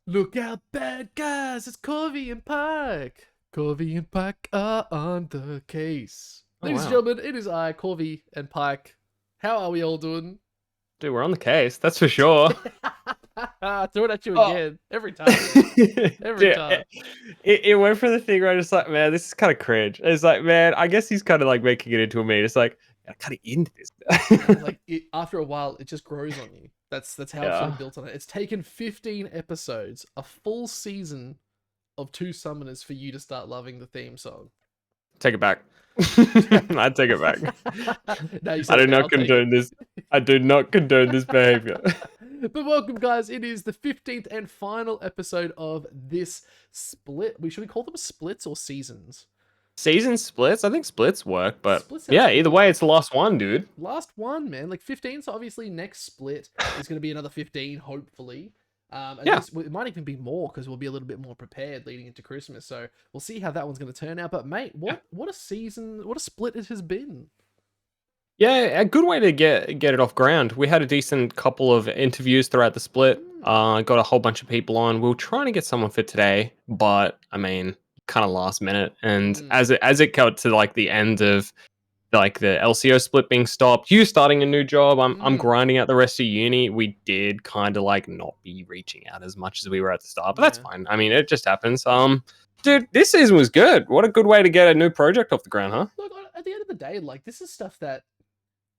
Look out, bad guys! It's Corvy and Pike. Corvy and Pike are on the case. Oh Ladies and wow, gentlemen, it is I, Corvy and Pike. How are we all doing? dude, we're on the case. That's for sure. Throw it at you Oh, again. Every time. dude, Every time. it went for the thing where I just like, man, this is kind of cringe. It's like, man, I guess he's kind of like making it into a meme. It's like, I kind of into this. Yeah, like after a while, it just grows on you. That's how I've sort Yeah, of built on it. It's taken 15 episodes, a full season of Two Summoners for you to start loving the theme song. take it back. I take it back. Now you I said do it now, not I'll take it. condone this. I do not condone this behavior. But welcome, guys. It is the 15th and final episode of this split. Should we call them splits or seasons? Season splits. I think splits work, but Split sounds yeah, either cooler. way, it's the last one, dude. Last one, man. Like 15. So obviously, next split is going to be another 15, hopefully. And Yeah. this it might even be more because we'll be a little bit more prepared leading into Christmas. So we'll see how that one's going to turn out. But mate, Yeah. what a season, what a split it has been. Yeah, a good way to get it off ground. We had a decent couple of interviews throughout the split. Got a whole bunch of people on. We were trying to get someone for today, but I mean, kind of last minute. And Mm, as it got to like the end of like the LCO split being stopped, you starting a new job, I'm mm, grinding out the rest of uni. We did kind of like not be reaching out as much as we were at the start, but that's yeah. fine. I mean, it just happens. Dude, this season was good. What a good way to get a new project off the ground, huh? Look, at the end of the day, like this is stuff that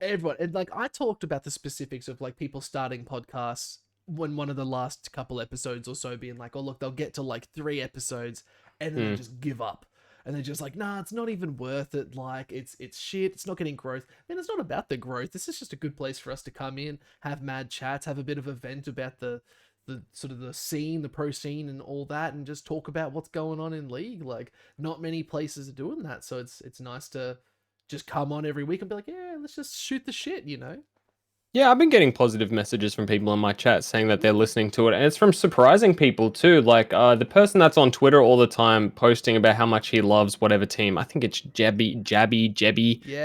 everyone and like I talked about the specifics of like people starting podcasts when one of the last couple episodes or so being like, oh look, they'll get to like 3 episodes and then they Mm, just give up. And they're just like, nah, it's not even worth it. Like it's shit. It's not getting growth. And it's not about the growth. This is just a good place for us to come in, have mad chats, have a bit of a vent about the sort of the scene, the pro scene and all that, and just talk about what's going on in League. Like not many places are doing that. So it's nice to just come on every week and be like, yeah, let's just shoot the shit, you know? Yeah, I've been getting positive messages from people in my chat saying that they're Mm. listening to it, and it's from surprising people too. Like the person that's on Twitter all the time posting about how much he loves whatever team. I think it's Jebby,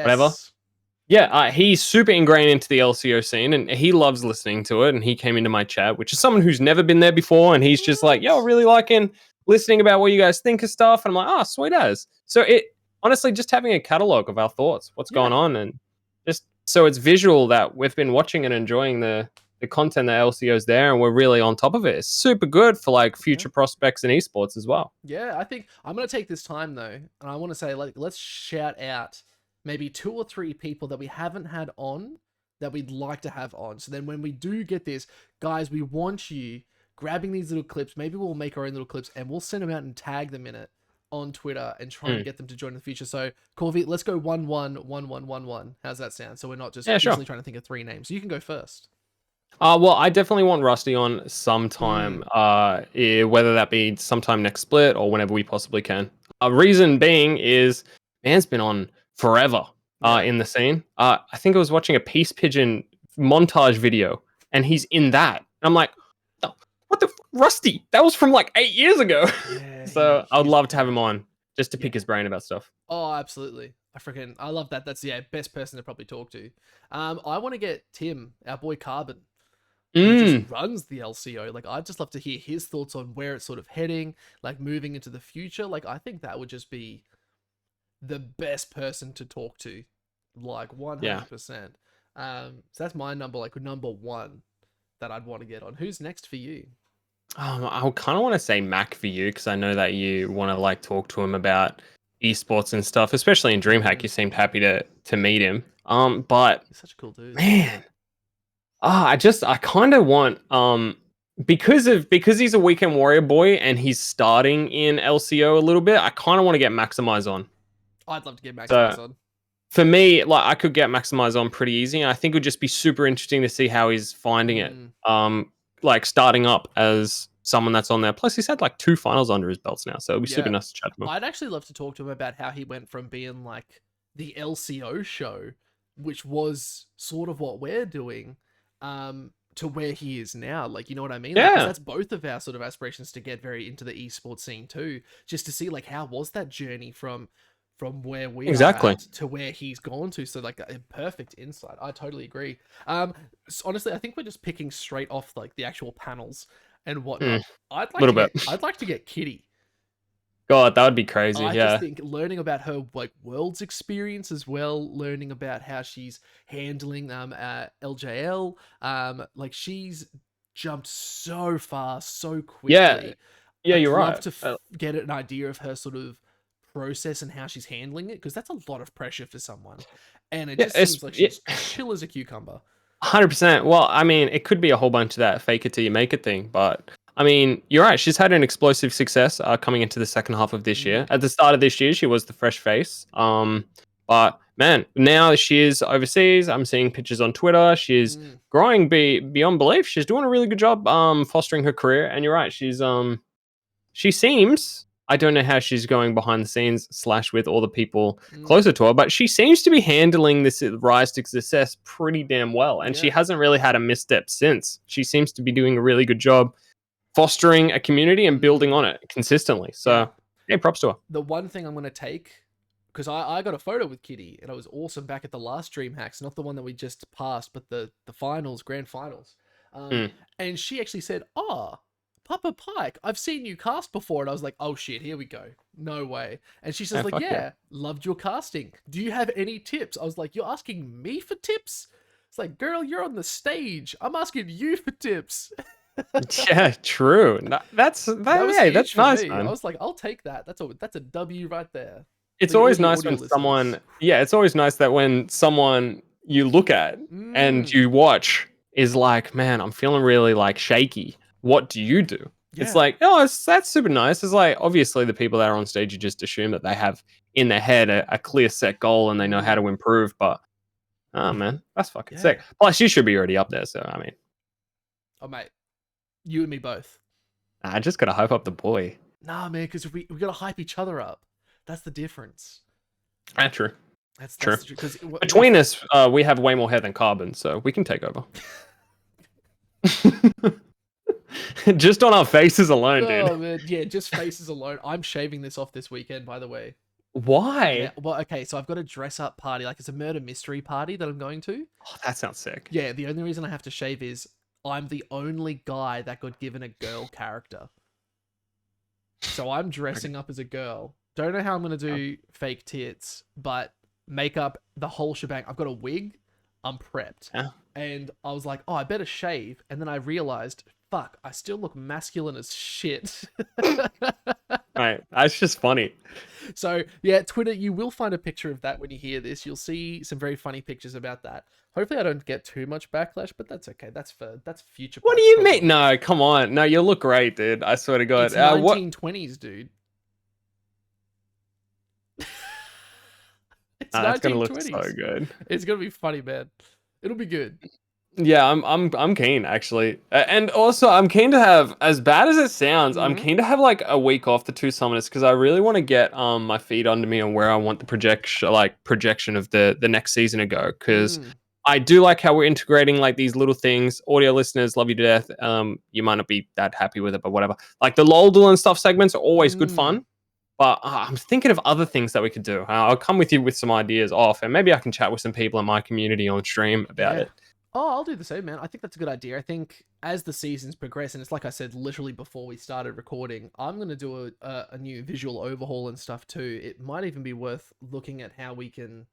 whatever. Yes. Yeah, he's super ingrained into the LCO scene, and he loves listening to it. And he came into my chat, which is someone who's never been there before, and he's just like, "Yo, What? really liking listening about what you guys think of stuff." And I'm like, "Oh, sweet as." So it honestly just having a catalog of our thoughts, what's Yeah. going on, and just so it's visual that we've been watching and enjoying the content that LCO's there, and we're really on top of it. It's super good for like Yeah. future prospects in esports as well. Yeah, I think I'm gonna take this time though, and I want to say like let's shout out maybe 2 or 3 people that we haven't had on that we'd like to have on. So then when we do get this, guys, we want you grabbing these little clips. Maybe we'll make our own little clips and we'll send them out and tag them in it on Twitter and try and Mm. get them to join in the future. So Corvy, let's go 1-1-1-1-1-1. How's that sound? So we're not just Yeah, sure. instantly trying to think of 3 names. So you can go first. Well, I definitely want Rusty on sometime, Mm, whether that be sometime next split or whenever we possibly can. Reason being is man's been on forever yeah. in the scene. I think I was watching a Peace Pigeon montage video, and he's in that. And I'm like, "Oh, what the Rusty? That was from like 8 years ago." Yeah, So I would he's love to have him good. on just to Yeah. pick his brain about stuff. Oh, absolutely. I love that. That's best person to probably talk to. I want to get Tim, our boy Carbon, who just Mm, runs the LCO. Like, I'd just love to hear his thoughts on where it's sort of heading, like moving into the future. Like, I think that would just be the best person to talk to, like yeah. 100%. So that's my number one that I'd want to get on. Who's next for you? I kind of want to say Mac for you because I know that you want to like talk to him about esports and stuff, especially in DreamHack. You Mm, seemed happy to meet him. But he's such a cool dude. man, I kind of want because he's a weekend warrior boy and he's starting in LCO a little bit. I kind of want to get Maximize on. I'd love to get Maximize So on. for me, like I could get Maximize on pretty easy. I think it would just be super interesting to see how he's finding it. Mm, Like starting up as someone that's on there. Plus, he's had like 2 finals under his belts now, so it'll be super yeah. nice to chat to him. I'd actually love to talk to him about how he went from being like the LCO show, which was sort of what we're doing, to where he is now. Like, you know what I mean? Like, because Yeah, that's both of our sort of aspirations to get very into the esports scene too. Just to see like how was that journey from where we are exactly. at to where he's gone to. So like a perfect insight. I totally agree. Honestly, I think we're just picking straight off like the actual panels and A whatnot. little bit. I'd like to get Kitty. God, that would be crazy. I just Yeah. think learning about her like world's experience as well, learning about how she's handling LJL, like she's jumped so fast, so Yeah. quickly. Yeah, I'd you're love right. to get an idea of her sort of process and how she's handling it because that's a lot of pressure for someone, and it Yeah, just seems like yeah, she's chill as a cucumber. 100%. Well, I mean, it could be a whole bunch of that fake it till you make it thing, but I mean, you're right. She's had an explosive success coming into the second half of this year. Mm, At the start of this year, she was the fresh face. But man, now she is overseas. I'm seeing pictures on Twitter. She's mm, growing beyond belief. She's doing a really good job fostering her career. And you're right. She seems, I don't know how she's going behind the scenes slash with all the people mm, closer to her, but she seems to be handling this rise to success pretty damn well. And she yeah, hasn't really had a misstep since. She seems to be doing a really good job fostering a community and building mm, on it consistently. yeah. So, yeah, props to her. The one thing I'm gonna take, because I got a photo with Kitty and it was awesome back at the last Dream Hacks, not the one that we just passed, but the finals, grand finals. Um, Mm. and she actually said, "Oh, Papa Pike, I've seen you cast before," and I was like, "Oh shit, here we go, no way." And she says, Oh, "Like, fuck yeah. yeah, loved your casting. Do you have any tips?" I was like, "You're asking me for tips?" It's like, "Girl, you're on the stage. I'm asking you for tips." Yeah, true. That was Hey, huge that's for nice, me. I man. was like, "I'll take that. That's a W right there." It's All always you nice audio when listeners. it's always nice that when someone you look at and Mm, you watch is like, man, I'm feeling really like shaky. What do you do? It's yeah. like, oh, that's super nice. It's like, obviously, the people that are on stage, you just assume that they have in their head a clear set goal and they know how Mm, to improve. But, oh, man, that's fucking yeah. sick. Plus, you should be already up there. So, I mean, Oh, mate. You and me both. I just got to hype up the boy. Nah, man, because we gotta hype each other up. That's the difference. Ah, true. That's True. the because Between us, we have way more hair than carbon, so we can take over. Just on our faces alone, dude. oh man, yeah, just faces alone. I'm shaving this off this weekend, by the way. Yeah, Why? well, okay, so I've got a dress up party, like it's a murder mystery party that I'm going to. Oh, that sounds sick. Yeah, the only reason I have to shave is I'm the only guy that got given a girl character. So I'm Okay. dressing up as a girl. Don't know how I'm gonna do fake tits, but makeup, the whole shebang. I've got a wig. I'm prepped. Yeah. And I was like, oh, I better shave. And then I realized, fuck, I still look masculine as shit. Right. That's just funny. So yeah, Twitter, you will find a picture of that when you hear this. You'll see some very funny pictures about that. Hopefully I don't get too much backlash, but that's okay. That's future What do Pike's you mean? problem. No, come on. No, you look great, dude. I swear to God. It's What? 1920s, dude. It's That's gonna look so 1920s. good. It's gonna be funny, man. It'll be good. Yeah, I'm keen actually, and also I'm keen to have, as bad as it sounds, I'm Mm-hmm. keen to have like a week off the two summoners because I really want to get my feet under me on where I want the projection of the next season to go. Because Mm, I do like how we're integrating like these little things. Audio listeners love you to death. You might not be that happy with it, but whatever. Like the LOL duel and stuff segments are always good mm. fun. But I'm thinking of other things that we could do. I'll come with you with some ideas off, and maybe I can chat with some people in my community on stream about Yeah. it. Oh, I'll do the same, man. I think that's a good idea. I think as the seasons progress, and it's like I said, literally before we started recording, I'm gonna do a new visual overhaul and stuff too. It might even be worth looking at how we can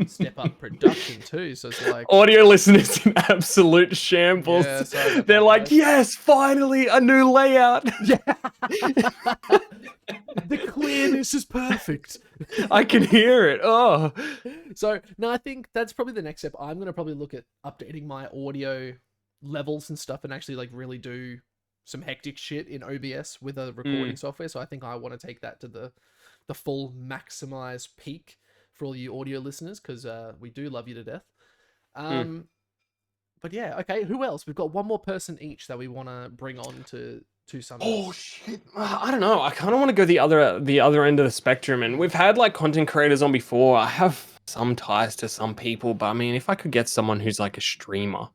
step up production too. So it's like, Audio listeners in absolute yeah, shambles. sorry about They're that, like, guys. yes, finally a new layout. Yeah. The clearness is perfect. I can hear it. Oh, So no, I think that's probably the next step. I'm gonna probably look at updating my audio levels and stuff, and actually like really do some hectic shit in OBS with a recording mm, software. So I think I want to take that to the full maximized peak for all you audio listeners, because we do love you to death. mm. But yeah, okay. Who else? We've got one more person each that we want to bring on to two Oh summers. shit. I don't know. I kind of want to go the other end of the spectrum, and we've had like content creators on before. I have some ties to some people, but I mean, if I could get someone who's like a streamer,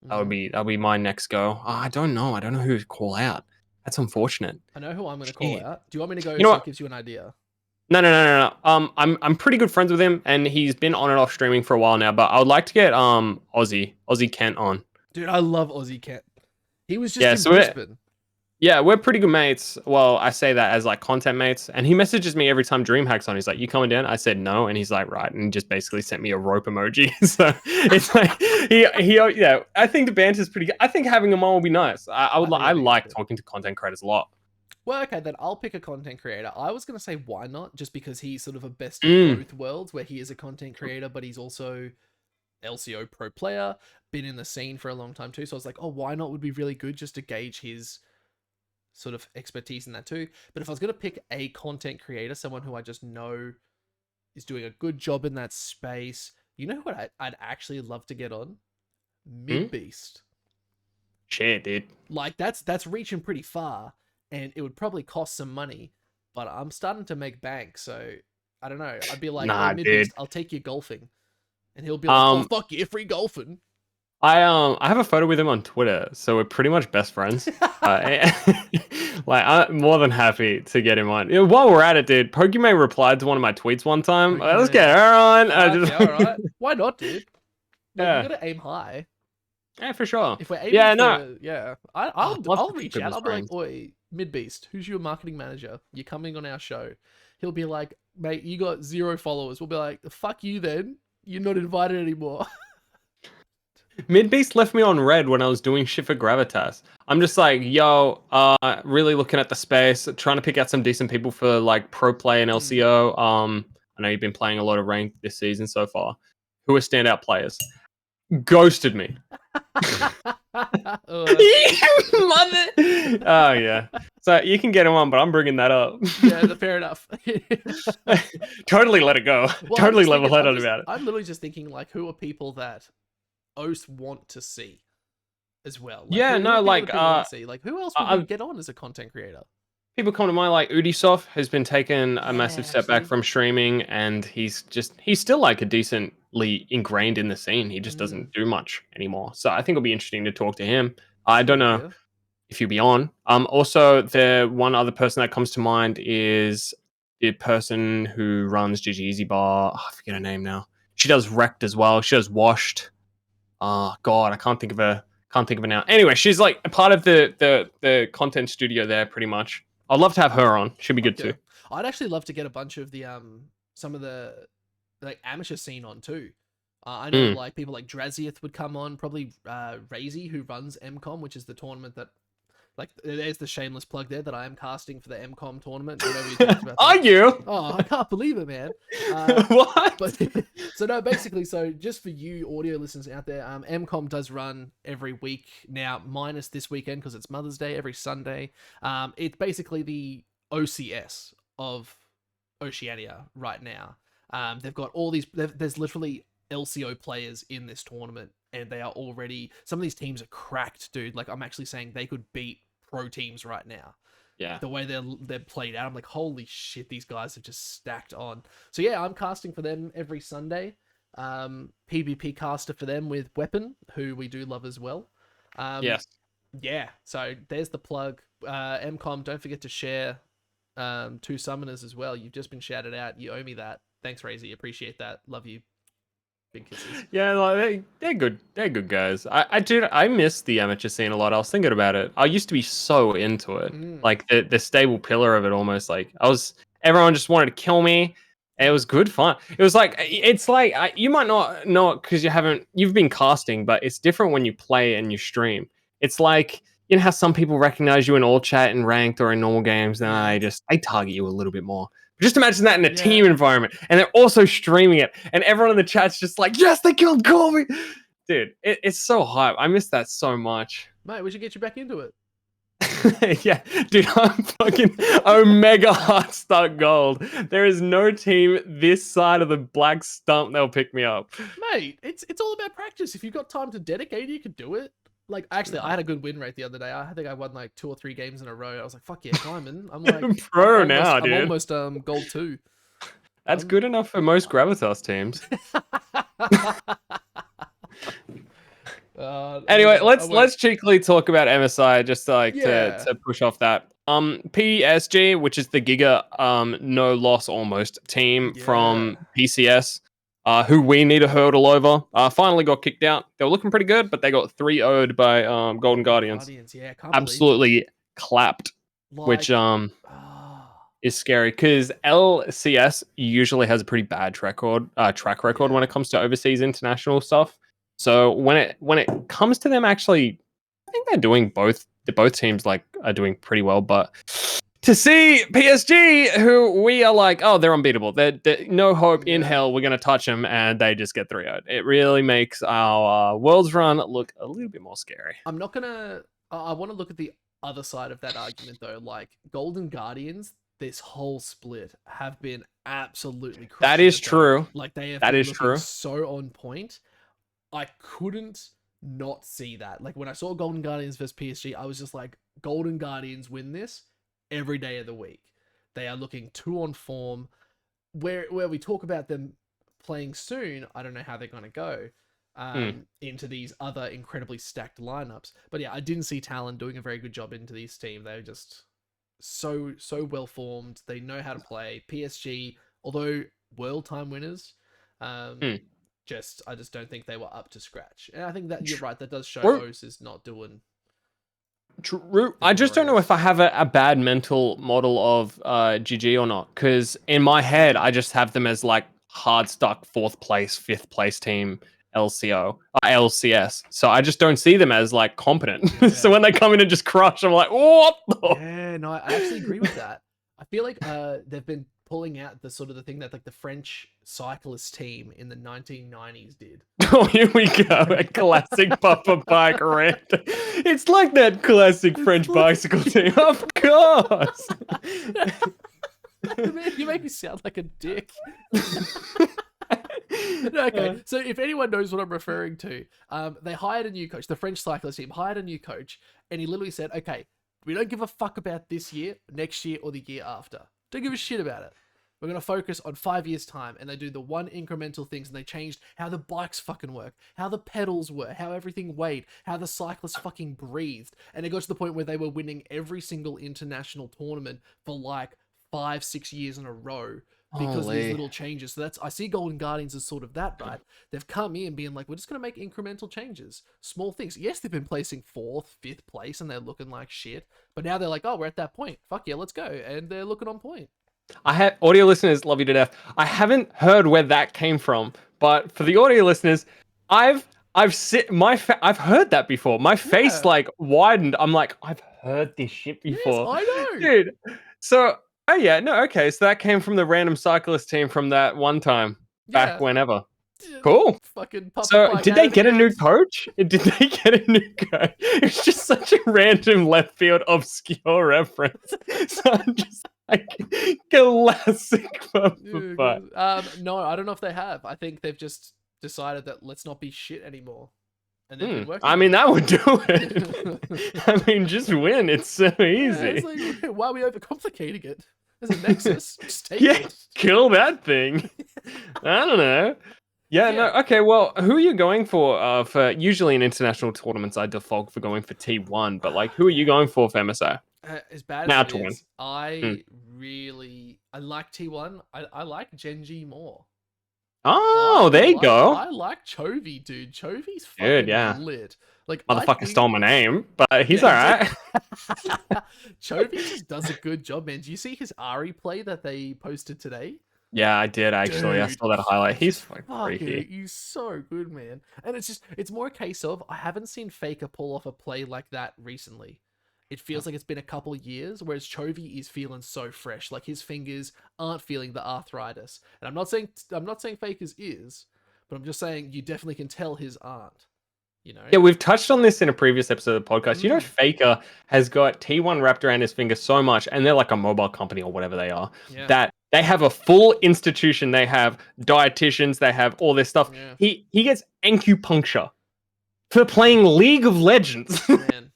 Mm-hmm. that would be my next go. I don't know. I don't know who to call out. That's unfortunate. I know who I'm gonna call Shit. out. Do you want me to go You know so it what? gives you an idea? No, no, no, no, no. I'm pretty good friends with him, and he's been on and off streaming for a while now. But I would like to get Aussie Kent on. Dude, I love Aussie Kent. He was just Yeah, in so Brisbane. Yeah, we're pretty good mates. Well, I say that as like content mates, and he messages me every time DreamHack's on. He's like, "You coming down?" I said no, and he's like, "Right," and he just basically sent me a rope emoji. So it's like yeah. I think the banter's pretty good. I think having him on will be nice. I think I it'd be good like too. talking to content creators a lot. Well, okay, then I'll pick a content creator. I was gonna say why not, just because he's sort of a best of Mm, both worlds, where he is a content creator, but he's also LCO pro player, been in the scene for a long time too. So I was like, oh, why not would be really good just to gauge his sort of expertise in that too. But if I was gonna pick a content creator, someone who I just know is doing a good job in that space, you know what I'd actually love to get on? Mid mm. Beast. Shit, dude. Like that's reaching pretty far, and it would probably cost some money, but I'm starting to make bank, so I don't know. I'd be like, "Oi, Nah, Mid dude. Beast, I'll take you golfing," and he'll be like, "Oh Um, fuck yeah, free golfing." I have a photo with him on Twitter, so we're pretty much best friends. Like I'm more than happy to get him on. Yeah, while we're at it, dude, Pokimane replied to one of my tweets one time. Let's get Pokemon. her on. Fuck yeah, all right. Why not, dude? Like we Yeah, gotta aim high. yeah, for sure. If we're aiming Yeah, no, for, yeah, I'd love I'll to pick reach with out. his I'll be like, brains. "Oi, Mid Beast, who's your marketing manager? You're coming on our show." He'll be like, "Mate, you got 0 followers." We'll be like, "Fuck you, then. You're not invited anymore." Midbeast left me on red when I was doing shit for Gravitas. I'm just like, yo, really looking at the space, trying to pick out some decent people for like pro play and Mm. LCO. I know you've been playing a lot of rank this season so far. Who are standout players? Ghosted me. uh, Mother. Oh yeah. So you can get him on, but I'm bringing that up. yeah, fair enough. Totally let it go. Well, I'm Totally just level thinking. headed about it. I'm literally just thinking like, who are people that Oath want to see as well? Like, Yeah, who are no, people that like people want to see? Like, who else would we I, get on as a content creator? people come to mind like Ubisoft has been taking a massive Yeah, step back actually. from streaming, and he's still like a decently ingrained in the scene. He just Mm, doesn't do much anymore. So I think it'll be interesting to talk to him. that's I a good don't know idea. if you'll be on. Also, the one other person that comes to mind is the person who runs GG Easy Bar. Oh, I forget her name now. She does Wrecked as well. She does Washed. Oh God, I can't think of her. Can't think of her now. Anyway, she's like a part of the content studio there, pretty much. I'd love to have her on. Should be good Fuck yeah. too. I'd actually love to get a bunch of the some of the like amateur scene on too. I know Mm. like people like Drazieth would come on, probably Razy who runs MCOM, which is the tournament that like there's the shameless plug there that I am casting for the MCOM tournament. I know we talked about Are that. you? Oh, I can't believe it, man. Uh, What? but so no, basically, so just for you audio listeners out there, MCOM does run every week now, minus this weekend because it's Mother's Day every Sunday. It's basically the OCS of Oceania right now. They've got all these. There's literally LCO players in this tournament, and they are already. Some of these teams are cracked, dude. Like I'm actually saying they could beat pro teams right now. Yeah. The way they're played out, I'm like, holy shit, these guys have just stacked on. So yeah, I'm casting for them every Sunday. PvP caster for them with Weapon, who we do love as well. Um, Yes. yeah, so there's the plug. MCOM, don't forget to share 2 summoners as well. You've just been shouted out. You owe me that. Thanks, Razy. Appreciate that. Love you. Big kisses. Yeah, like, they're good. They're good guys. I miss the amateur scene a lot. I was thinking about it. I used to be so into it, Mm, like the stable pillar of it. Almost like everyone just wanted to kill me. It was mm. good fun. It was like it's like you might not know it because you've been casting, but it's different when you play and you stream. It's like you know how some people recognize you in all chat and ranked or in normal games, and Yeah. they target you a little bit more. Just imagine that in a team Yeah. environment, and they're also streaming it, and everyone in the chat's just like, "Yes, they killed Corvy!" Dude, it's so hype. I miss that so much. Mate, we should get you back into it. Yeah, dude, I'm fucking Omega Heart Stuck Gold. There is no team this side of the black stump that'll pick me up. Mate, it's all about practice. If you've got time to dedicate, you can do it. Like, actually, I Nah. had a good win rate the other day. I think I won like 2 or 3 games in a row. I was like, "Fuck yeah, diamond!" I'm like, Pro now, I'm dude. almost gold 2. That's I'm good enough for most Gravitas teams. Anyway, I won't. let's cheekily talk about MSI just Yeah, to push off that. PSG, which is the Giga no loss almost team yeah. from PCS, who we need to hurdle over, finally got kicked out. They were looking pretty good, but they got 3-0'd by Golden Golden Guardians. Guardians. Yeah, can't believe it. Absolutely clapped, which Like, ah, is scary because LCS usually has a pretty bad track record when yeah. it comes to overseas international stuff. So when it comes to them actually, I think they're doing both. The both teams like are doing pretty well, but to see PSG, who we are like, oh, they're unbeatable. They're no hope in Yeah. hell we're going to touch them, and they just get 3-0. It really makes our Worlds run look a little bit more scary. I'm not gonna. I want to look at the other side of that argument though. Like Golden Guardians, this whole split have been absolutely That crushing is it though. true. Like they have That been is looking true. so on point. I couldn't not see that. Like when I saw Golden Guardians versus PSG, I was just like, Golden Guardians win this every day of the week. They are looking two on form. Where we talk about them playing soon, I don't know how they're gonna go Hmm. into these other incredibly stacked lineups. But yeah, I didn't see Talon doing a very good job into these team. They're just so well formed. They know how to play. PSG, although world time winners, um, Hmm. I just don't think they were up to scratch. And I think that you're right. That does show True. Ose is not doing True. the I just don't know if I greatest. have a bad mental model of GG or not. Because in my head, I just have them as like hard stuck fourth place, fifth place team LCS. So I just don't see them as like competent. So Yeah. when they come in and just crush, I'm like, what the? Yeah, no, I actually agree with that. I feel like they've been pulling out the sort of the thing that like the French cyclist team in the 1990s did. Oh, here we go. A classic Papa Pike rant. It's like that classic It's French like bicycle team. Of course. Man, you make me sound like a dick. Okay, so if anyone knows what I'm referring to, they hired a new coach. The French cyclist team hired a new coach, and he literally said, "Okay, we don't give a fuck about this year, next year, or the year after. Don't give a shit about it. We're gonna focus on 5 years' time." And they do the one incremental things, and they changed how the bikes fucking work, how the pedals were, how everything weighed, how the cyclists fucking breathed, and it got to the point where they were winning every single international tournament for like 5-6 years in a row because of these Holy. little changes. So that's I see Golden Guardians as sort of that, right? They've come in being like, we're just gonna make incremental changes, small things. Yes, they've been placing fourth, fifth place, and they're looking like shit. But now they're like, oh, we're at that point. Fuck yeah, let's go, and they're looking on point. I have audio listeners love you to death. I haven't heard where that came from, but for the audio listeners, I've I've heard that before. My face Yeah. like widened. I'm like, I've heard this shit Yes, before, I know. dude. So, oh yeah, no, okay. So that came from the random cyclist team from that one time back Yeah. whenever. Cool. Fucking Papa So, Pike did out they of the get a new ends. coach? Did they get a new coach? It's just such a random left field obscure reference. So I'm just like classic Papa. No, I don't know if they have. I think they've just decided that let's not be shit anymore, and they've been I working on mean, it. that would do it. I mean, just win. It's so Yeah, it's easy. like, why are we overcomplicating it? There's a nexus. Just take Yeah, it. kill that thing. I don't know. Yeah, no, Yeah. okay, well, who are you going for usually in international tournaments I default for going for T1, but like who are you Man, going for MSI? as bad as Now it to win. is, Hmm. I like T1. I like Genji more. Oh, there you go. I like Chovy, dude. Chovy's Dude, fucking yeah. lit. Like I Motherfucker think stole my name, but he's yeah, alright. exactly. Chovy just does a good job, man. Do you see his Ari play that they posted today? Yeah, I did actually. I Dude, saw that highlight. he's He's just fucking fucking freaky. he's so good, man. And it's more a case of I haven't seen Faker pull off a play like that recently. It feels like it's been a couple of years, whereas Chovy is feeling so fresh. Like his fingers aren't feeling the arthritis. And I'm not saying Faker's is, but I'm just saying you definitely can tell his aren't. You know? Yeah, we've touched on this in a previous episode of the podcast. You know, Mm, Faker has got T1 wrapped around his finger so much, and they're like a mobile company or whatever they are, yeah, that they have a full institution. They have dietitians, they have all this stuff. yeah, He gets acupuncture for playing League of Legends. man.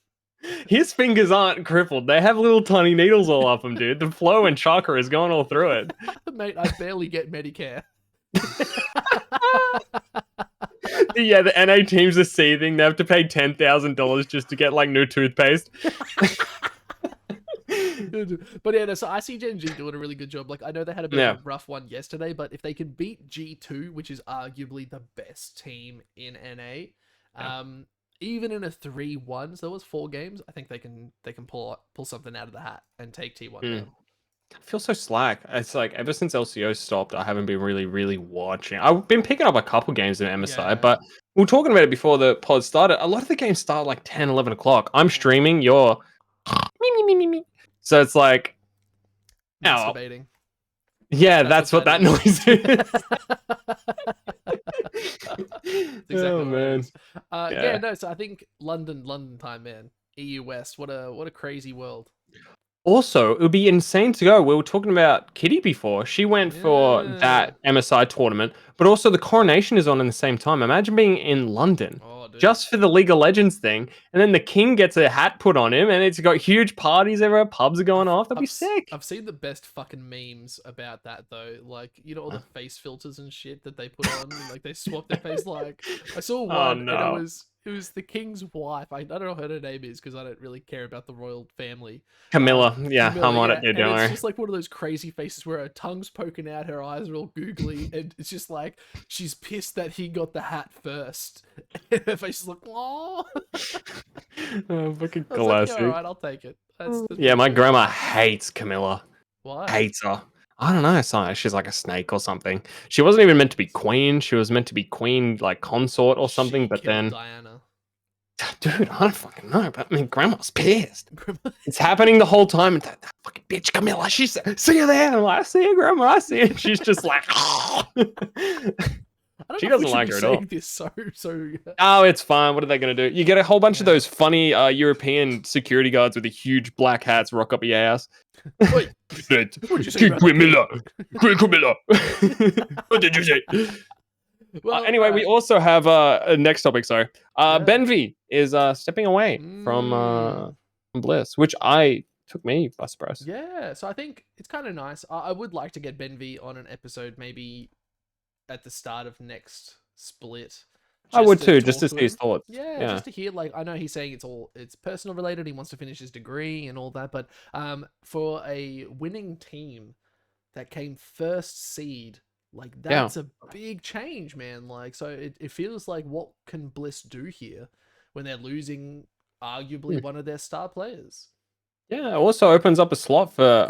His fingers aren't crippled. They have little tiny needles all up them, dude. The flow and chakra is going all through it. Mate, I barely get Medicare. Yeah, the NA teams are seething. They have to pay $10,000 just to get like new toothpaste. But yeah, no, so I see Gen G doing a really good job. Like I know they had a bit of Yeah. a rough one yesterday, but if they can beat G2, which is arguably the best team in NA, Yeah. um, even in a 3-1, so there was 4 games. I think they can pull something out of the hat and take T1 Mm. down. I feel so slack. It's like ever since LCO stopped, I haven't been really watching. I've been picking up a couple games in MSI, Yeah. but we were talking about it before the pod started. A lot of the games start like 10, 11 o'clock. I'm streaming, you're me. So it's like, oh, Masturbating. yeah, That's that's what that is. noise is. That's exactly Oh what that man. is. Yeah, Yeah. no. So I think London time, man. EU West. What a crazy world. Also, it would be insane to go. We were talking about Kitty before. She went for Yeah. that MSI tournament, but also the coronation is on in the same time. Imagine being in London Oh, dude. just for the League of Legends thing, and then the king gets a hat put on him, and it's got huge parties everywhere. Pubs are going off. That'd be sick. I've seen the best fucking memes about that though. Like, you know, all the face filters and shit that they put on. Like, they swap their face. Like, I saw Oh one and no, it was the king's wife. I don't know what her name is because I don't really care about the royal family. Camilla. Yeah, Camilla, I'm on yeah, it. Yeah, and don't it's worry. just like one of those crazy faces where her tongue's poking out, her eyes are all googly, and it's just like she's pissed that he got the hat first. And her face is like, oh. Oh, fucking I was like, yeah, all classic. right, I'll take it. That's Yeah, pretty my sweet. grandma hates Camilla. Why? Hates her. I don't know. She's like a snake or something. She wasn't even meant to be queen. She was meant to be queen, like consort or something. She But killed then, Diana. dude, I don't fucking know. But I mean, grandma's pissed. It's happening the whole time. And that fucking bitch Camilla. She's see you there. I'm like, I see you, grandma. I see you. She's just like, I don't she know if we doesn't should like be her at all. saying this so. Oh, it's fine. What are they going to do? You get a whole bunch of Yeah. those funny European security guards with the huge black hats rock up your ass. Wait, what'd you say about the Camilla? Camilla. What did you say? Well, Anyway, we also have next topic. Sorry, yeah. Benvi is stepping away from Bliss, which took me by surprise. Yeah, so I think it's kind of nice. I would like to get Ben V on an episode, maybe at the start of next split. I would to too, talk just to to see his him. thoughts. Yeah, Yeah, just to hear. Like, I know he's saying it's personal related. He wants to finish his degree and all that, but for a winning team that came first seed, like that's a big change, man. Like, so it feels like, what can Bliss do here when they're losing arguably one of their star players? yeah. It also opens up a slot for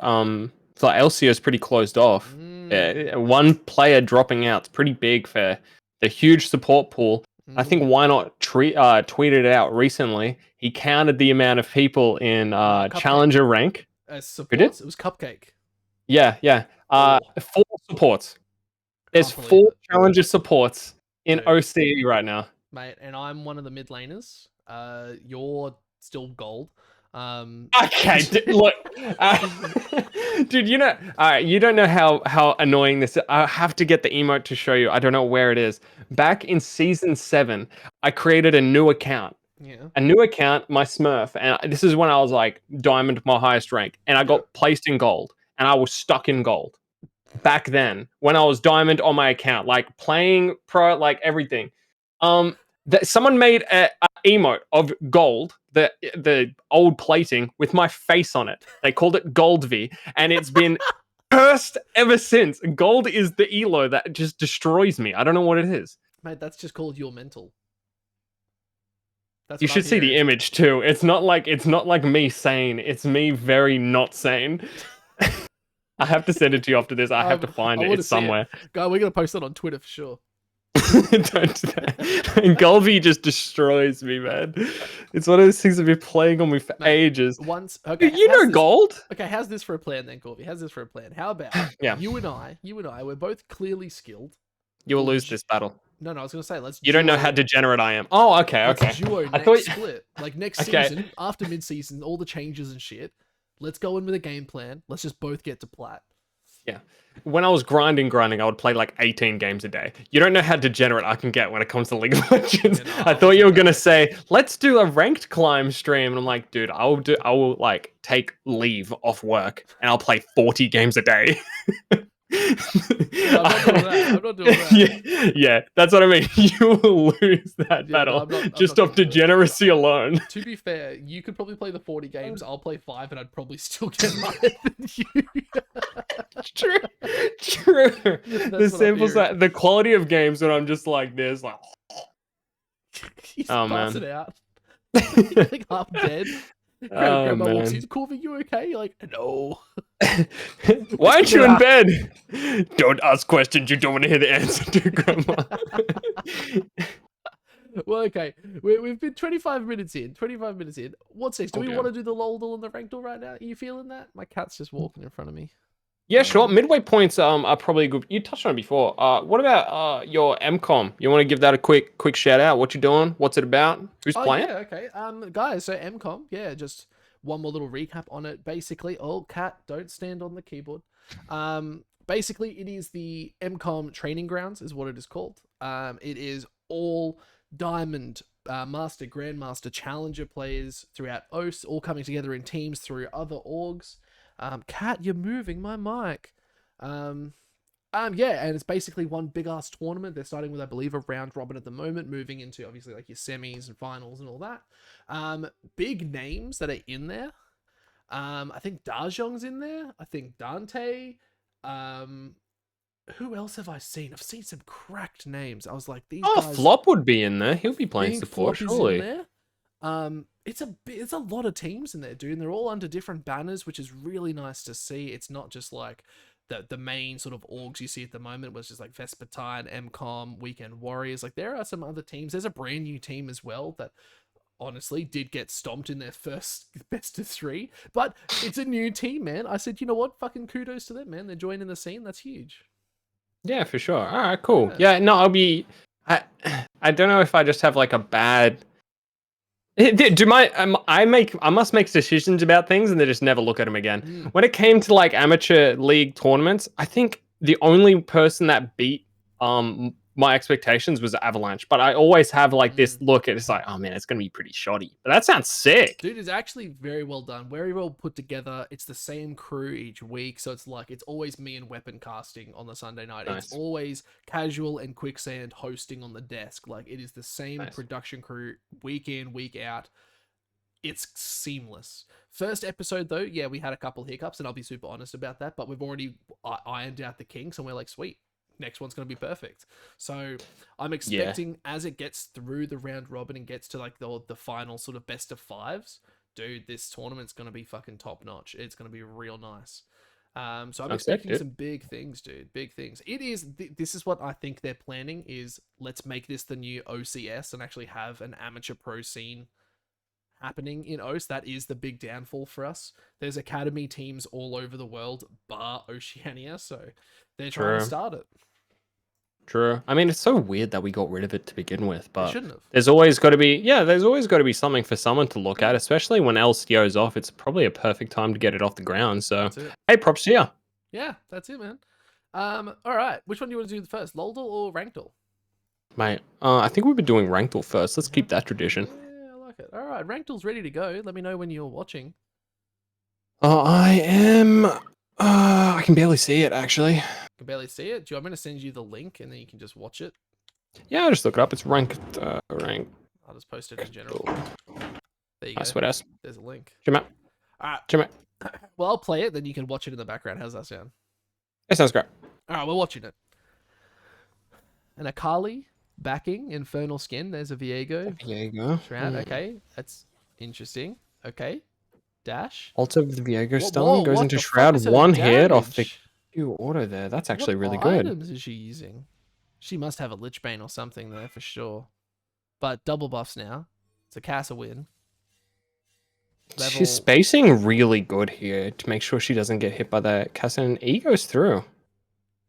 LCO is pretty closed off. One player dropping out is pretty big for the huge support pool. I think why not tweeted it out recently. He counted the amount of people in Challenger rank. As Who did? supports, it was Cupcake. Yeah. 4 supports. There's Can't believe 4 it. Challenger supports in Dude. OCE right now. Mate, and I'm one of the mid laners. You're still gold. Okay, look, dude. You know, you don't know how annoying this is. I have to get the emote to show you. I don't know where it is. Back in season 7, I created a new account. Yeah. A new account, my Smurf, and this is when I was like diamond, my highest rank, and I got placed in gold, and I was stuck in gold. Back then, when I was diamond on my account, like playing pro, like everything, that someone made a emote of gold, the old plating with my face on it. They called it Gold V, and it's been cursed ever since. Gold is the elo that just destroys me. I don't know what it is. Mate, that's just called your mental. That's You should see the image too. It's not like me sane. It's me very not sane. I have to send it to you after this. I have to find it. It's somewhere. Guy, we're gonna post that on Twitter for sure. Don't do that. And Golvy just destroys me, man. It's one of those things that have been playing on me for ages. Okay, you know gold. Okay, how's this for a plan then, Corvy? How's this for a plan? How about you and I, we're both clearly skilled. You will lose this battle. No, I was gonna say You don't know how degenerate I am. Oh, okay. Let's duo next split. Like next season, after mid-season, all the changes and shit. Let's go in with a game plan. Let's just both get to plat. Yeah. When I was grinding, I would play like 18 games a day. You don't know how degenerate I can get when it comes to League of Legends. Yeah, no, I thought you were gonna say, let's do a ranked climb stream. And I'm like, dude, I will like take leave off work and I'll play 40 games a day. Yeah, I'm not doing that. Yeah, that's what I mean. You will lose that battle just off degeneracy alone. To be fair, you could probably play the 40 games. I'll play 5, and I'd probably still get higher than you. True. The sample the quality of games when I'm just like this, like. Oh man. It out. You're like half dead. Oh Grandma walks man. in. Corvy, you okay? You're like, no. Why aren't you in Yeah. bed? Don't ask questions you don't want to hear the answer to, Grandma. Well, okay. We've been 25 minutes in. 25 minutes in. What's next? Do Oh, we dear. want to do the LoL and the Ranked right now? Are you feeling that? My cat's just walking in front of me. Yeah, sure. Midway points are probably good. You touched on it before. What about your MCOM? You want to give that a quick shout out? What you doing? What's it about? Who's Oh playing? yeah, okay. Guys, so MCOM, yeah, just one more little recap on it. Basically, oh cat, don't stand on the keyboard. Basically, it is the MCOM training grounds, is what it is called. It is all Diamond, Master, Grandmaster, Challenger players throughout OS, all coming together in teams through other orgs. Cat, you're moving my mic. Yeah, and it's basically one big ass tournament. They're starting with, I believe, a round robin at the moment, moving into obviously like your semis and finals and all that. Big names that are in there. I think Dajong's in there. I think Dante. Who else have I seen? I've seen some cracked names. I was like, these Oh, guys. Flop would be in there. He'll be I playing think support, Flop is in surely. there. It's a lot of teams in there, dude, and they're all under different banners, which is really nice to see. It's not just like the main sort of orgs you see at the moment, was just like Vespertine, MCOM, Weekend Warriors. Like there are some other teams. There's a brand new team as well that honestly did get stomped in their first best of 3, but it's a new team, man. I said, you know what? Fucking kudos to them, man. They're joining the scene. That's huge. Yeah, for sure. All right, cool. Yeah. Yeah, no, I'll be. I I don't know if I just have like a bad. I must make decisions about things and then just never look at them again. When it came to like amateur league tournaments, I think the only person that beat my expectations was Avalanche. But I always have like this look at it's like, oh man, it's gonna be pretty shoddy. But that sounds sick. Dude, it's actually very well done, very well put together. It's the same crew each week, so it's like it's always me and Weapon casting on the Sunday night. Nice. It's always Casual and Quicksand hosting on the desk. Like it is the same Nice. production crew week in, week out. It's seamless. First episode though, yeah, we had a couple hiccups, and I'll be super honest about that. But we've already ironed out the kinks, and we're like, sweet, next one's going to be perfect. So I'm expecting as it gets through the round robin and gets to like the final sort of best of 5s, dude, this tournament's going to be fucking top notch. It's going to be real nice. So I'm expecting some big things, dude. Big things. It is. This is what I think they're planning. Is let's make this the new OCS and actually have an amateur pro scene happening in OS. That is the big downfall for us. There's academy teams all over the world, bar Oceania, so they're trying to start it. True. I mean, it's so weird that we got rid of it to begin with, but shouldn't have. there's always got to be something for someone to look at, especially when LCO's off. It's probably a perfect time to get it off the ground. So, hey, props to you. Yeah, that's it, man. All right. Which one do you want to do first, Loldal or Rankdal? Mate, I think we've been doing Rankdal first. Let's keep that tradition. Yeah, I like it. All right, Rankdal's ready to go. Let me know when you're watching. I am. I can barely see it actually. You can barely see it. Do you want me to send you the link and then you can just watch it? Yeah, I'll just look it up. It's ranked. Rank. I'll just post it in general. There you go. What else? There's a link. Jim out. All right. Jim out. Well, I'll play it, then you can watch it in the background. How's that sound? It sounds great. All right, we're watching it. An Akali backing Infernal Skin. There's a Viego. Viego. Shroud. Okay, that's interesting. Okay. Dash. Altar of the Viego stun goes into Shroud. One hit off the Q auto there. That's actually really good. What items is she using? She must have a Lich Bane or something there for sure. But double buffs now. It's a Casa win. She's spacing really good here to make sure she doesn't get hit by that Casa, and E goes through.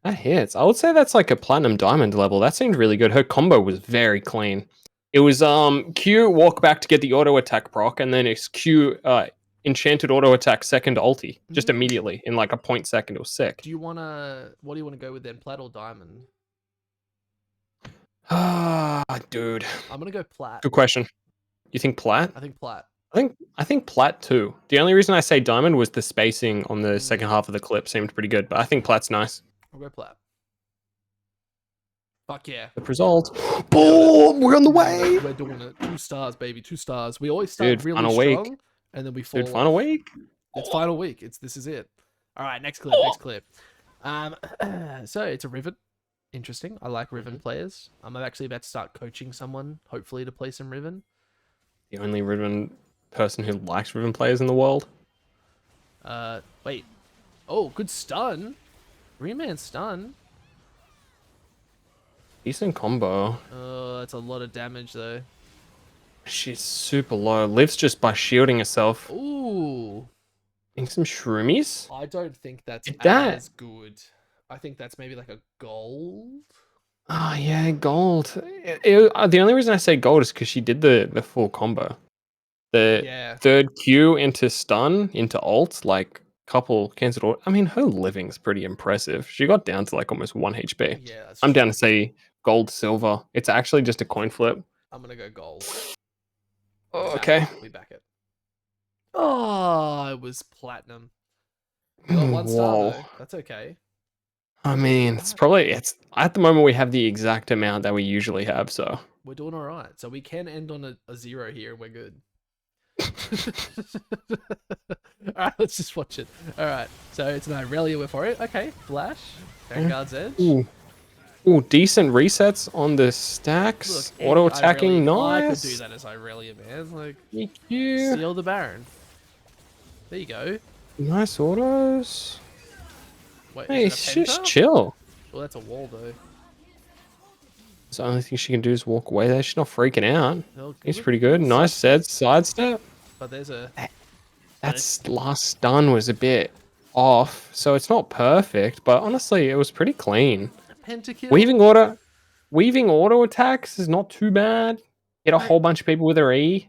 That hits. I would say that's like a platinum diamond level. That seemed really good. Her combo was very clean. It was Q walk back to get the auto attack proc, and then it's Q enchanted auto attack second ulti just immediately in like a 0.2 second. It was sick. What do you want to go with then, plat or diamond? Dude. I'm gonna go plat. Good question. You think plat? I think plat. I think plat too. The only reason I say diamond was the spacing on the second half of the clip seemed pretty good, but I think plat's nice. I'll go plat. Fuck yeah. The result. Boom! We're on the way! We're doing it. 2 stars, baby. 2 stars. We always start really strong, week. And then we fall. Dude, final week? It's final week. This is it. All right, next clip. So it's a Riven. Interesting. I like Riven players. I'm actually about to start coaching someone, hopefully, to play some Riven. The only Riven person who likes Riven players in the world. Wait. Oh, good stun. Reman stun. Decent combo. Oh, that's a lot of damage though. She's super low. Lives just by shielding herself. Ooh. Getting some shroomies. I don't think that's Did that? as good. I think that's maybe like a gold. Oh yeah, gold. The only reason I say gold is because she did the full combo. The Yeah. third Q into stun into ult, like couple cancelled ult. I mean, her living's pretty impressive. She got down to like almost 1 HP. Yeah, that's I'm down true. to say gold, silver. It's actually just a coin flip. I'm gonna go gold. We Oh, back okay. it. We back it. Oh, it was platinum. We got one star Whoa. though. That's okay. I We're doing mean, alright. it's at the moment we have the exact amount that we usually have, so We're doing alright. So we can end on a zero here and we're good. Alright, let's just watch it. Alright, so it's an Irelia with for it. Okay, Flash. Vanguard's Edge. ooh. Ooh, decent resets on the Look, stacks. any Auto attacking, Irelia. I could do nice. that as Irelia, man. Like, EQ. steal the Baron. There you go. Nice autos. Wait, Hey, is it a just penta? chill. Well, that's a wall though. The only thing she can do is walk away there. She's not freaking out. Well, He's good pretty good. little Nice sidestep. sidestep. But there's a. But it's That's last stun was a bit off, so it's not perfect, but honestly, it was pretty clean. a pentakill. Weaving auto attacks is not too bad. Hit a whole bunch of people with her E.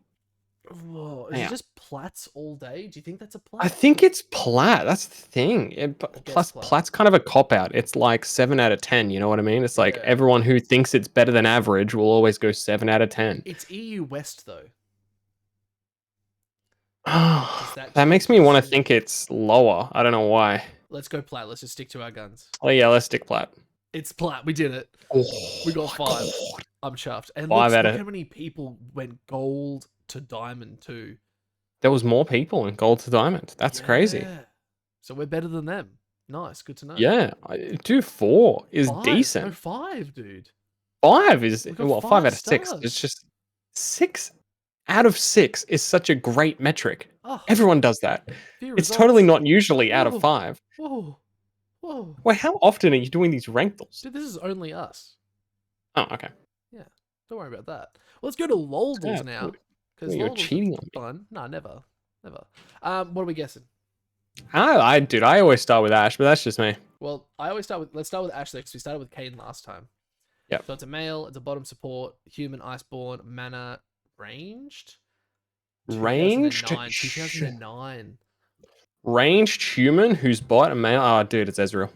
Whoa, is it Yeah. just plats all day? Do you think that's a I plat? think it's plat. That's the thing. Guess Plus, plat. plat's kind of a cop out. It's like 7 out of 10. You know what I mean? It's like Yeah. everyone who thinks it's better than average will always go 7 out of 10. It's EU West though. That change makes me the want to decision? think it's lower. I don't know why. Let's go plat. Let's just stick to our guns. Oh yeah, let's stick plat. It's plat. We did it. Oh We got my 5. God. I'm chuffed. And 5 out look of how many people went gold to diamond too. There was more people in gold to diamond. That's crazy. Yeah. So we're better than them. Nice. Good to know. Yeah, 4 is 5. No, decent. 5, dude. 5 is We got 5 5 out of 6. It's stars. just 6 out of 6 is such a great metric. Oh, Everyone does that. few It's totally results. not usually out of Whoa. 5. Whoa. Whoa. Wait, how often are you doing these rankles? Dude, this is only us. Oh, okay. Yeah. Don't worry about that. Well, let's go to LOLDles Yeah, now. Because you're LOLDles cheating on me. fun. No, never. Never. What are we guessing? Dude, I always start with Ash, but that's just me. Well, I always start with. Let's start with Ashley because we started with Kane last time. Yep. So it's a male. It's a bottom support. Human, iceborne, mana, ranged. Ranged, 2009. ranged human who's bot and male. Oh, dude, it's Ezreal.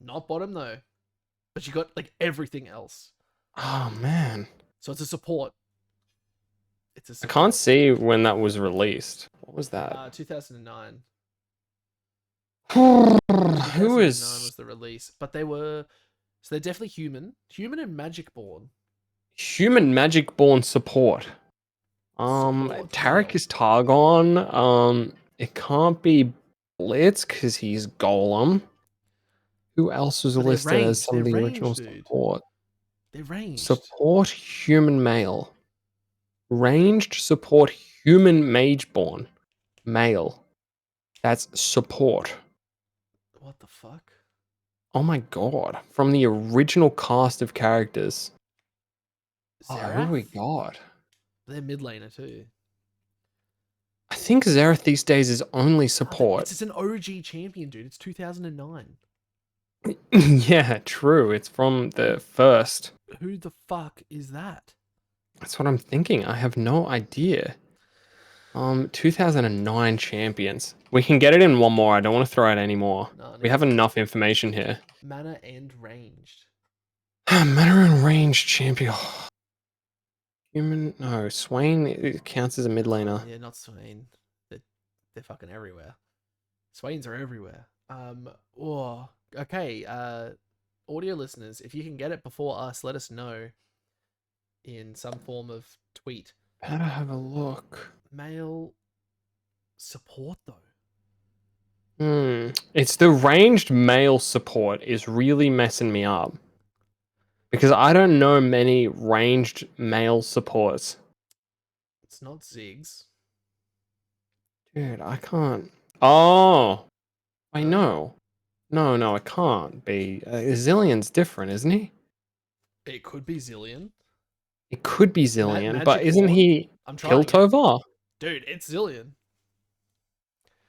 Not bottom though, but you got like everything else. Oh man, So it's a support. It's a I support. can't see when that was released. What was that? 2009. Who 2009 is was the release, but they were. So they're definitely human and magicborn. human magic born support? Support Tarek male. is Targon. It can't be Blitz because he's Golem. Who else was But they're listed as ranged. some They're of the original ranged, dude. support? They're ranged. Support human male. Ranged support human mageborn. Male. That's support. What the fuck? Oh my god. From the original cast of characters. Oh, who have we Xerath? got? They're mid laner too. I think Xerath these days is only support. It's an OG champion, dude. It's 2009. Yeah, true. It's from the first. Who the fuck is that? That's what I'm thinking. I have no idea. 2009 champions. We can get it in one more. I don't want to throw out any more. No, We have enough information here. Mana and ranged. Mana and range champion. Human. No, Swain counts as a mid laner. Yeah, not Swain. They're fucking everywhere. Swains are everywhere. Oh, okay. Audio listeners, if you can get it before us, let us know in some form of tweet. Better have a look. Male support though. It's the ranged male support is really messing me up. Because I don't know many ranged male supports. It's not Ziggs. Dude, I can't. Oh, I Huh? know. No, it can't be. Zillion's different, isn't he? It could be Zillion. It could be Zillion, but Magic isn't Wand. he I'm trying it. Piltover? Dude, it's Zillion.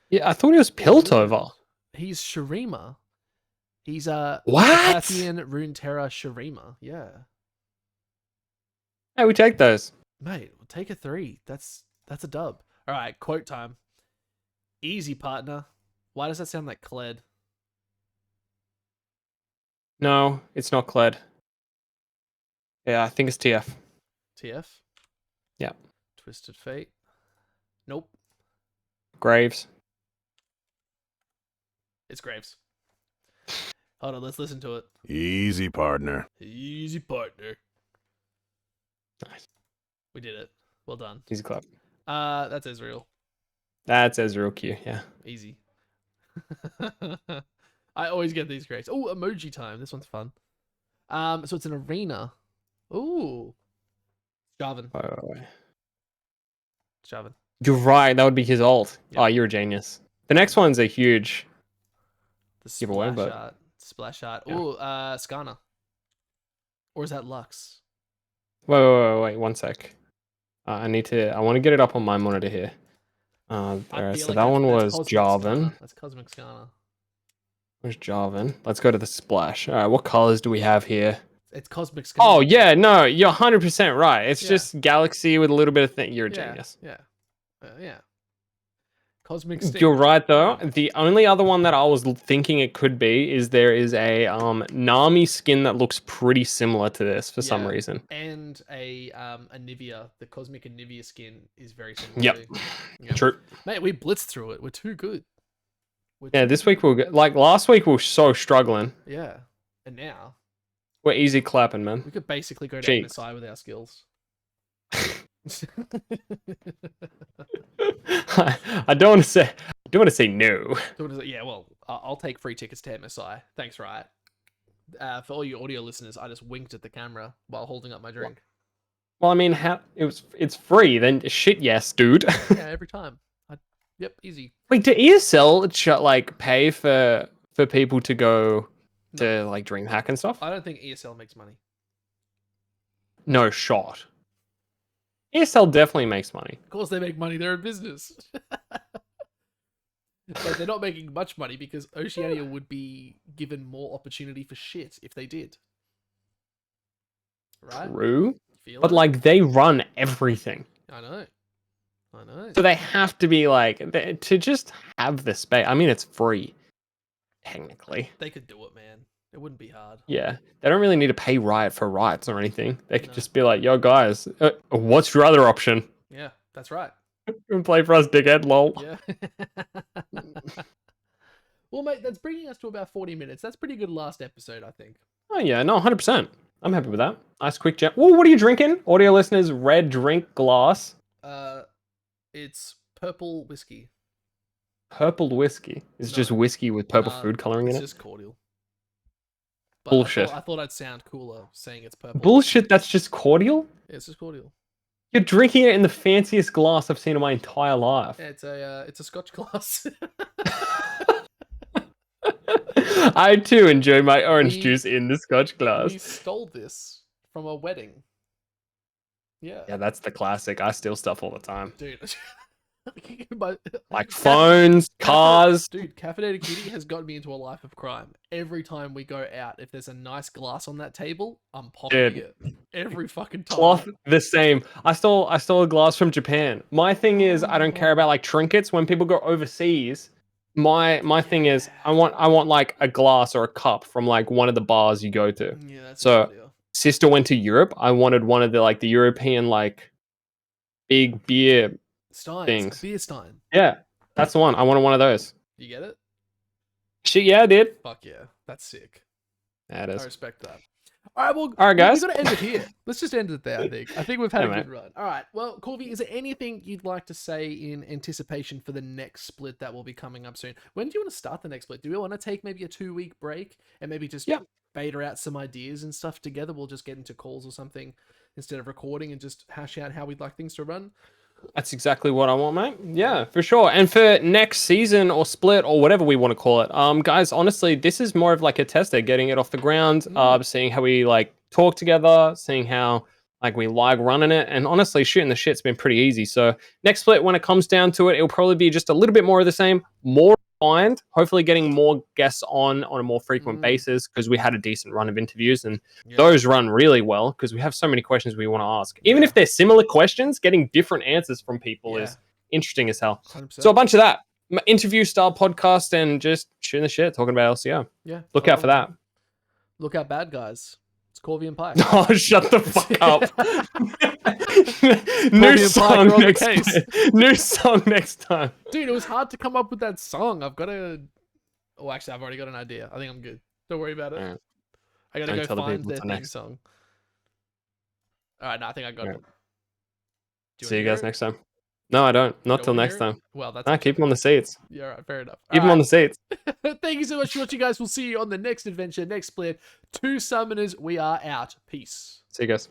Yeah, I thought he was Or Luna. Piltover. He's Shurima. He's What? Carpathian Runeterra Shurima. Yeah. Hey, we take those. Mate, we'll take a 3. That's a dub. Alright, quote time. Easy, partner. Why does that sound like Kled? No, it's not Kled. Yeah, I think it's TF. TF? Yeah. Twisted Fate. Nope. Graves. It's Graves. Hold on, let's listen to it. Easy, partner. Easy, partner. Nice. We did it. Well done. Easy clap. That's Ezreal. That's Ezreal Q, yeah. Easy. I always get these greats. Oh, emoji time. This one's fun. So it's an arena. Ooh. Jarvan. Wait. Jarvan. You're right, that would be his ult. Yep. Oh, you're a genius. The next one's a huge The giveaway, splash but art. Splash art. Yeah. Ooh, Skarner. Or is that Lux? wait, 1 sec. I want to get it up on my monitor here. I Alright, feel so like that one that's was Cosmic Jarvan. Skarner. That's Cosmic Skarner. Where's Jarvan? Let's go to the splash. Alright, what colors do we have here? It's Cosmic Skarner. Oh yeah, no, you're 100% right. It's Yeah. just Galaxy with a little bit of thing. You're a Yeah. genius. Yeah. Yeah. Cosmic Stick. You're right though. The only other one that I was thinking it could be is there is a Nami skin that looks pretty similar to this for some Yeah. reason. And a Anivia. The Cosmic Anivia skin is very similar Yep. too. Yep. True. Mate, we blitzed through it. We're too good. Yeah, this week we'll get like last week we were so struggling. Yeah. And now We're easy clapping, man. we could basically go to Cheeks. MSI with our skills. I don't want to say no. Yeah, well, I'll take free tickets to MSI. Thanks, right? For all you audio listeners, I just winked at the camera while holding up my drink. Well, I mean, it's free. Then shit, yes, dude. Yeah, every time. Yep, easy. Wait, do ESL like pay for people to go to like DreamHack and stuff? I don't think ESL makes money. No shot. ESL definitely makes money. Of course they make money. They're a business. But they're not making much money because Oceania would be given more opportunity for shit if they did. Right? True. Feel But it? like they run everything. I know. So they have to be like to just have the space. I mean, it's free, technically. They could do it, man. It wouldn't be hard. Yeah, they don't really need to pay Riot for rights or anything. They could No. just be like, "Yo, guys, what's your other option? Yeah, that's right. You can play for us, dickhead, lol." Yeah. Well, mate, that's bringing us to about 40 minutes. That's pretty good last episode, I think. Oh yeah, no, 100%. I'm happy with that. Nice quick chat. Whoa, what are you drinking? Audio listeners, red drink glass. It's purple whiskey. Purple whiskey. It's No. just whiskey with purple food coloring in It's it. just cordial. But Bullshit. I thought I'd sound cooler saying it's purple. Bullshit, that's just cordial? Yeah, it's just cordial. You're drinking it in the fanciest glass I've seen in my entire life. Yeah, it's a Scotch glass. I too enjoy my orange We- juice in the Scotch glass. We stole this from a wedding. Yeah. Yeah, that's the classic. I steal stuff all the time. Dude. But Like phones, cars. Dude, Caffeinated Kitty has gotten me into a life of crime. Every time we go out, if there's a nice glass on that table, I'm popping Dude. it. Every fucking time. Cloth, the same. I stole a glass from Japan. My thing is, I don't care about like trinkets. When people go overseas, my thing is, I want like a glass or a cup from like one of the bars you go to. Yeah, that's So- a good idea. Sister went to Europe. I wanted one of the European like big beer. Steins. things. Beer Stein. Yeah, that's the one. I wanted one of those. You get it? Shit, yeah, I did. Fuck yeah. That's sick. Yeah, it I is. respect that. All right, well, All right, we guys. got to end it here. Let's just end it there, I think. I think we've had Yeah, a mate. good run. All right, well, Corvy, is there anything you'd like to say in anticipation for the next split that will be coming up soon? When do you want to start the next split? Do we want to take maybe a 2-week break and maybe just Yeah. beta out some ideas and stuff together? We'll just get into calls or something instead of recording and just hash out how we'd like things to run. That's exactly what I want, mate. Yeah, for sure. And for next season or split or whatever we want to call it, guys, honestly, this is more of like a tester, getting it off the ground, seeing how we like talk together, seeing how like we like running it, and honestly, shooting the shit's been pretty easy. So next split, when it comes down to it, it'll probably be just a little bit more of the same, more refined. Hopefully, getting more guests on a more frequent basis because we had a decent run of interviews and Yeah. those run really well because we have so many questions we want to ask. Even if they're similar questions, getting different answers from people is interesting as hell. 100%. So a bunch of that interview style podcast and just shooting the shit, talking about LCR. Yeah. Look out for that. Look out, bad guys. It's Corvy and Pike. Oh, shut the fuck up. New song next time. New song next time. Dude, it was hard to come up with that song. I've got to... Oh, actually, I've already got an idea. I think I'm good. Don't worry about it. Right. I got to go find their theme song. All right, no, I think I got it. See you guys next time. No, I don't. Not till next time. Well, that's... Nah, keep them on the seats. Yeah, all right, fair enough. Keep them on the seats. Thank you so much for watching, guys. We'll see you on the next adventure, next split. 2 summoners, we are out. Peace. See you guys.